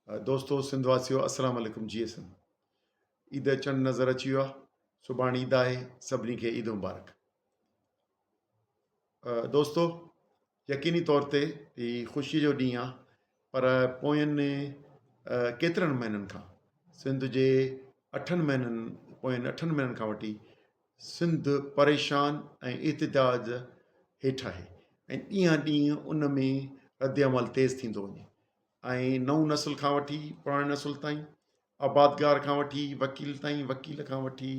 दोस्तो सिंध वासियो अस्सलाम वालेकुम जी सिंध ईद अचणु नज़र अची वियो आहे। सुभाणे ईद आहे, सभिनी खे ईद मुबारक। दोस्तो, यकीनी तौर ते ही ख़ुशी जो ॾींहुं आहे, पर पोयनि केतिरनि महीननि खां सिंध जे पोयनि 8 महीननि खां वठी सिंध परेशान ऐं एहतिजाज हेठि आहे ऐं ॾींहं ॾींहुं उन में रद्द अमल तेज़ थींदो वञे ऐं नऊं नसुल खां वठी पुराणे नसुल ताईं, आबादगार खां वठी वकील ताईं, वकील खां वठी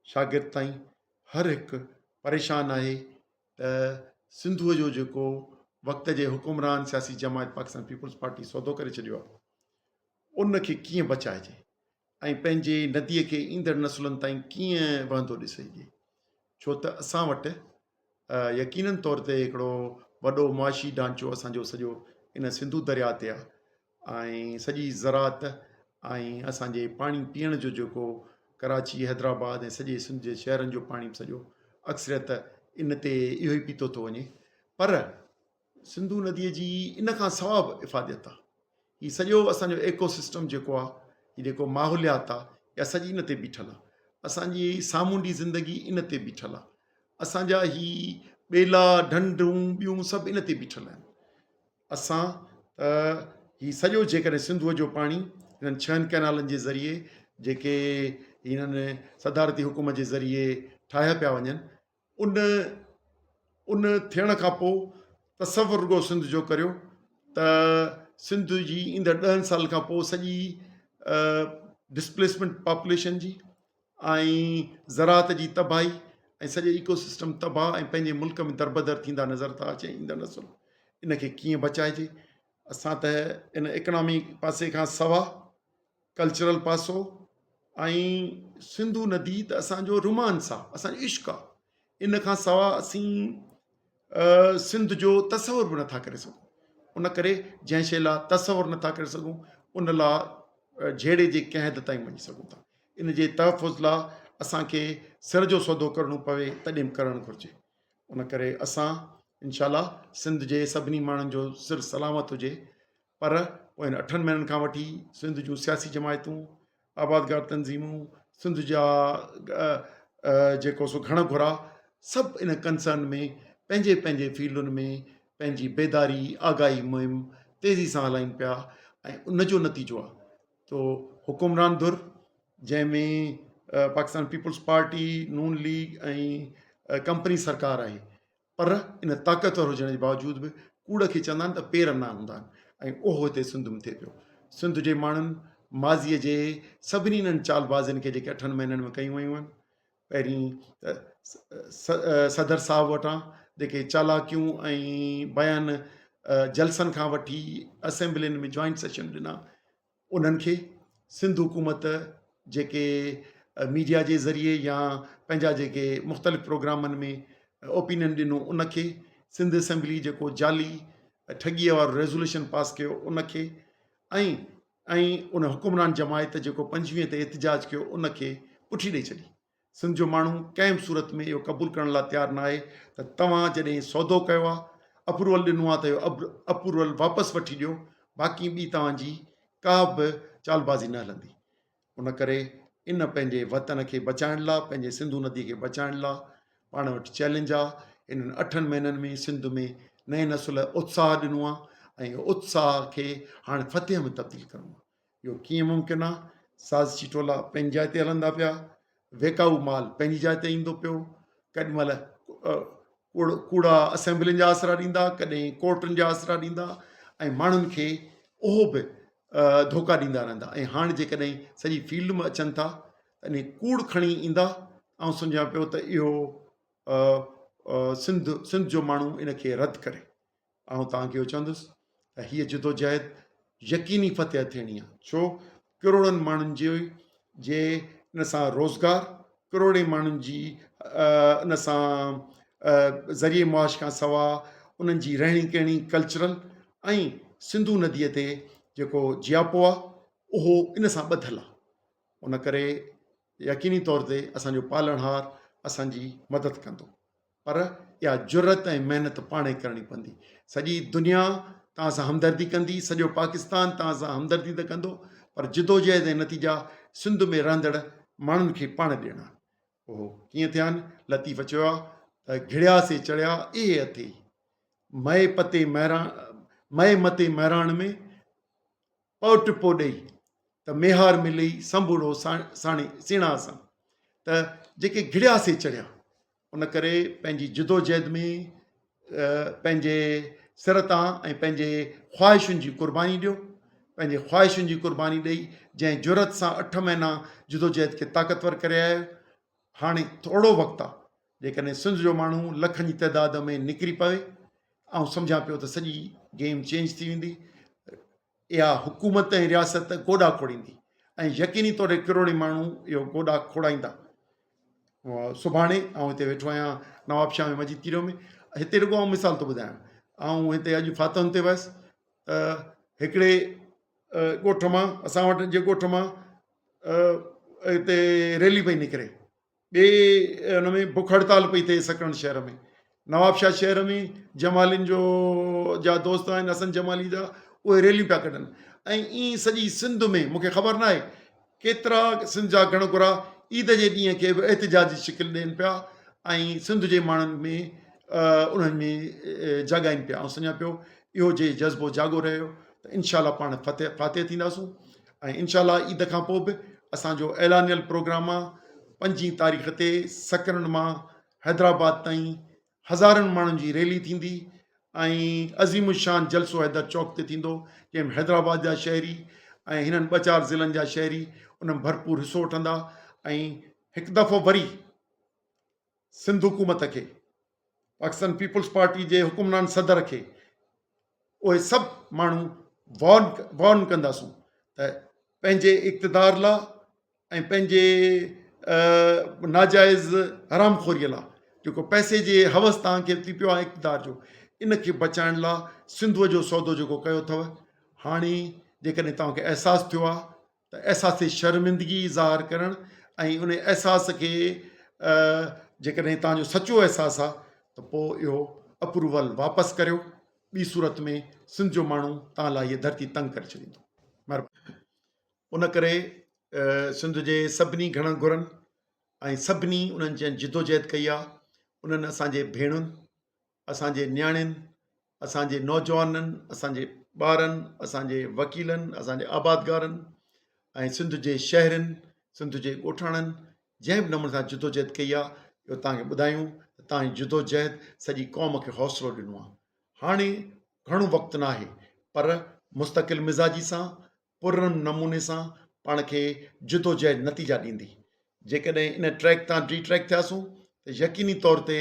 शागिर्द ताईं हर हिकु परेशान आहे त सिंधूअ जो जेको वक़्त जे हुकुमरान सियासी जमायत पाकिस्तान पीपल्स पार्टी सौदो करे छॾियो आहे, उन खे कीअं बचाइजे ऐं पंहिंजे नदीअ खे ईंदड़ नसुलनि ताईं कीअं वहंदो ॾिसजे। छो त असां वटि यकीननि तौर ते हिकिड़ो वॾो मुआशी ढांचो असांजो सॼो इन सिंधू दरिया ते आहे ऐं सॼी ज़रात ऐं असांजे पाणी पीअण जो जेको कराची, हैदराबाद ऐं सॼे सिंध जे शहरनि जो पाणी सॼो अक्सरियत इन ते इहो ई पीतो थो वञे। पर सिंधू नदीअ जी इन खां सवाइ बि इफ़ादत आहे। हीउ सॼो असांजो एकोसिस्टम जेको आहे, हीउ जेको माहौलियात आहे, इहा सॼी इन ते बीठल आहे। असांजी सामूंडी ज़िंदगी इन ते बीठल आहे। असांजा ही ॿेला, ढंढूं, ॿियूं सभु इन ते बीठल आहिनि। असां ही सॼो जेकॾहिं सिंधूअ जो पाणी हिननि 6 कैनालनि जे ज़रिए जेके हिननि सदारती हुकूमत जे ज़रिए ठाहिया पिया वञनि, उन थियण खां पोइ तसवुरु रुगो सिंध जो करियो त सिंध जी ईंदड़ 10 साल खां पोइ सॼी डिस्प्लेसमेंट पॉपुलेशन जी ऐं ज़रात जी तबाही ऐं सॼो इकोसिस्टम तबाह ऐं पंहिंजे मुल्क में दरबदर थींदा नज़र था अचे ईंदड़ नसुल। इन खे कीअं बचाइजे? असां त इन इकनॉमी पासे खां सवाइ कल्चरल पासो ऐं सिंधू नदी त असांजो रोमांस आहे, असांजो इश्क आहे। इन खां सवाइ असीं सिंध जो तसवुरु बि नथा करे सघूं। उन करे जंहिं शइ लाइ तसवुरु नथा करे सघूं, उन लाइ जहिड़े जे कंहिं हद ताईं वञी सघूं था। इन जे तहफ़ुज़ लाइ असांखे सिर जो सौदो करिणो पवे तॾहिं बि करणु घुरिजे। उन करे असां इंशाअल्लाह सिंध जे सभिनी माण्हुनि जो सिर सलामत हुजे। पर पोइ 8 महीननि खां वठी सिंध जूं सियासी जमायतूं, आबादगार तंज़ीमूं, सिंध जा जेको सो घण घुरा सभु इन कंसर्न में पंहिंजे पंहिंजे फील्डुनि में पंहिंजी बेदारी आगाही मुहिम तेज़ी सां हलाइनि पिया ऐं उन जो नतीजो आहे तो हुकुमरान धुर जंहिंमें पाकिस्तान पीपल्स पार्टी, नून लीग ऐं कंपनी सरकार आहे, पर इन ताक़तवर हुजण जे बावजूद बि कूड़ खे चवंदा आहिनि त पेर न हूंदा आहिनि ऐं उहो हिते सिंध में थिए पियो। सिंध जे माण्हुनि माज़ीअ जे सभिनी इन्हनि चालबाज़ियुनि खे जेके 8 महीननि में कयूं वयूं आहिनि, पहिरीं सदर साहब वटां जेके चालाकियूं ऐं बयान जलसनि खां वठी असेंबलियुनि में जॉइंट सेशन ॾिना, उन्हनि खे सिंध हुकूमत जेके मीडिया जे ज़रिए या पंहिंजा जेके मुख़्तलिफ़ प्रोग्रामनि में ओपिनियन ॾिनो, उनखे सिंध असेंबली जेको जाली ठॻीअ वारो रेज़ोल्यूशन पास कयो उनखे ऐं उन हुकुमरान जमायत जेको 25 ते एहतिजाज कयो उनखे पुठी ॾेई छॾी। सिंध जो माण्हू कंहिं बि सूरत में इहो क़बूल करण लाइ तयारु न आहे त तव्हां जॾहिं सौदो कयो आहे, अप्रूवल ॾिनो आहे, त इहो अप्रूवल वापसि वठी ॾियो, बाक़ी ॿी तव्हांजी का बि चालबाज़ी न हलंदी। उन करे इन पंहिंजे वतन खे बचाइण लाइ, पंहिंजे सिंधू नदी खे बचाइण लाइ पाण वटि चैलेंज आहे। इन्हनि 8 महीननि में सिंध में नए नसुल उत्साह ॾिनो आहे ऐं उत्साह खे हाणे फतेह में तब्दील करिणो आहे। इहो कीअं मुमकिन आहे? साज़िशी टोला पंहिंजी जाइ ते हलंदा पिया, वेकाऊ माल पंहिंजी जाइ ते ईंदो पियो, केॾी महिल कूड़ा असेंबलियुनि जा आसरा ॾींदा, कॾहिं कोर्टुनि जा आसरा ॾींदा ऐं माण्हुनि खे उहो बि धोखा ॾींदा रहंदा। ऐं हाणे जेकॾहिं सॼी फील्ड में अचनि था त इन कूड़ खणी ईंदा। ऐं सम्झां पियो त इहो सिंध जो माण्हू इन खे रद्द करे। ऐं तव्हांखे इहो चवंदुसि त हीअ जिदोजहद यकीनी फतेह थियणी आहे। छो? करोड़नि माण्हुनि जे इन सां रोज़गार, करोड़े माण्हुनि जी इन सां ज़रिए मुआश खां सवाइ उन्हनि जी रहणी कहणी कल्चरल ऐं सिंधू नदीअ ते जेको जियापो आहे उहो इन सां ॿधल आहे। उन करे यकीनी तौर ते असांजो पालनहार असांजी मदद कंदो, पर इहा जुरत ऐं महिनत पाण ई करणी पवंदी। सॼी दुनिया तव्हां सां हमदर्दी कंदी, सॼो पाकिस्तान तव्हां सां हमदर्दी त कंदो, पर जिदोजहद ऐं नतीजा सिंध में रहंदड़ माण्हुनि खे पाण ॾियणा। उहो कीअं थिया आहिनि? लतीफ़ चयो आहे त घिड़िया से चढ़िया इहे अथे, मए पते महिराण, मए मते महिराण में पौट पो ॾेई, त मेहार मिलई संबूड़ो साणे सीणा सां। त जेके घिड़िया से चढ़िया, उन करे पंहिंजी जिदोजहद में पंहिंजे सिर तां ऐं पंहिंजे ख़्वाहिशुनि जी कुर्बानी ॾियो, पंहिंजे ख़्वाहिशुनि जी कुर्बानी ॾेई जंहिं जुरत सां 8 महीना जिदोजहद खे ताक़तवर करे आयो। हाणे थोरो वक़्तु आहे, जेकॾहिं सिंध जो माण्हू लखनि जी तइदाद में निकिरी पवे, ऐं सम्झां पियो त सॼी गेम चेंज थी वेंदी। इहा हुकूमत ऐं रियासत गोॾा खोड़ींदी, ऐं यकीनी तौर ते किरोड़ी माण्हू इहो गोॾा खोड़ाईंदा। सुभाणे ऐं हिते वेठो आहियां नवाबशाह में मस्जिद तीरो में। हिते रुॻो आउं मिसाल थो ॿुधायां, ऐं हिते अॼु फातन ते वियुसि त हिकिड़े ॻोठ मां, असां वटि जे ॻोठ मां हिते रैली पई निकिरे, ॿिए हुन में बुख हड़ताल पई थिए सकरण शहर में। नवाबशाह शहर में जमालिन जो जा दोस्त आहिनि, हसन जमाली जा, उहे रैलियूं पिया कढनि। ऐं ईअं सॼी सिंध में मूंखे ख़बर न आहे केतिरा सिंध जा घणोकुरा ईद जे ॾींहं खे बि एहतिजाजी शिकिल ॾियनि पिया, ऐं सिंध जे माण्हुनि में उन्हनि में जाॻाइनि पिया। ऐं सम्झां पियो इहो जे जज़्बो जाॻो रहियो त इनशा पाण फातह थींदासूं। ऐं इनशा ईद खां पोइ बि असांजो ऐलानियल प्रोग्राम आहे 5 तारीख़ ते सकरन मां हैदराबाद ताईं हज़ारनि माण्हुनि जी रैली थींदी, ऐं अज़ीमुशान जलसो हैदर चौक ते थींदो, जंहिंमें हैदराबाद जा शहरी ऐं हिननि 2-4 ज़िलनि जा शहरी उन में भरपूर हिसो वठंदा। ऐं हिकु दफ़ो वरी सिंध हुकूमत खे, पाकिस्तान पीपुल्स पार्टी जे हुकुमरान सदर खे, उहे सभु माण्हू वॉर्न कंदासूं त पंहिंजे इक़्तिदार लाइ ऐं पंहिंजे नाजाइज़ हरामखोरीअ लाइ, जेको पैसे जे हवस तव्हांखे थी पियो आहे इक़्तिदार जो, इनखे बचाइण लाइ सिंधूअ जो सौदो जेको कयो अथव। हाणे जेकॾहिं तव्हांखे अहसासु थियो आहे त अहसास शर्मिंदगी ज़ाहिर करणु, ऐं उन अहसास खे जेकॾहिं तव्हांजो सचो अहसासु आहे त पोइ इहो अप्रूवल वापसि करियो, ॿी सूरत में सिंध जो माण्हू तव्हां लाइ इहा धरती तंग करे छॾींदो। महिरबानी। उन करे सिंध जे सभिनी घणनि घुरनि ऐं सभिनी उन्हनि जंहिं जिदोजहद कई आहे, उन्हनि असांजे भेणुनि, असांजे नियाणियुनि, असांजे नौजवाननि, असांजे ॿारनि, असांजे वकीलनि, असांजे आबादगारनि ऐं सिंध जे शहरनि, सिंध जे ॻोठाणनि, जंहिं बि नमूने सां जिदोजहद कई आहे, इहो तव्हांखे ॿुधायूं त तव्हांजी जिदोजहद सॼी क़ौम खे हौसलो ॾिनो आहे। हाणे घणो वक़्तु न आहे, पर मुस्तक़िल मिज़ाजी सां, पुरन नमूने सां पाण खे जिदोजहद नतीजा ॾींदी। जेकॾहिं इन ट्रैक तां डिट्रैक थियासूं त यकीनी तौर ते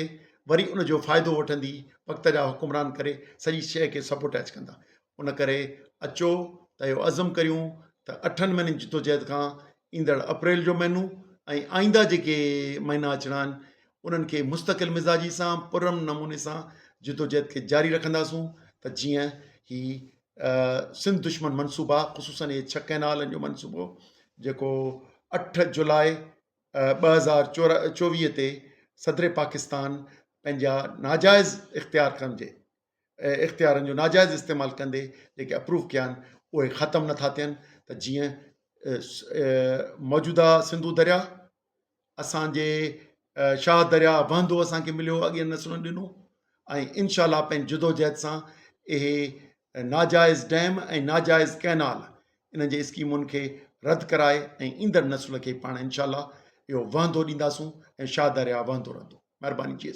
वरी उनजो फ़ाइदो वठंदी वक़्त जा हुकुमरान करे सॼी शइ खे सबोटाइज कंदा। उन करे अचो त इहो अज़म करियूं त 8 महीननि जिदोजहद खां ईंदड़ अप्रैल जो महीनो ऐं आईंदा जेके महीना अचणा आहिनि, उन्हनि खे मुस्तक़िल मिज़ाजी सां, पुरम नमूने सां जिदोजहद खे जारी रखंदासूं, त जीअं ही सिंध दुश्मन मनसूबा, ख़ुशूसन इहे 6 कैनालनि जो मनसूबो जेको 8 जुलाई 2024 ते सदर पाकिस्तान पंहिंजा नाजाइज़ इख़्तियारनि जो नाजाइज़ इस्तेमालु कंदे जेके अप्रूव कया आहिनि, उहे ख़तमु नथा थियनि। त जीअं मौजूदा सिंधू दरिया, असांजे शाह दरिया वहंदो असांखे मिलियो, अॻिए नसलुनि ॾिनो, ऐं इनशा पंहिंजी जिदोजहद सां इहे नाजाइज़ डैम ऐं नाजाइज़ कैनाल, इन जे स्कीमुनि खे रद्द कराए ऐं ईंदड़ नसुल खे पाण इनशा इहो वहंदो ॾींदासूं ऐं शाह दरिया वहंदो रहंदो। महिरबानी जी।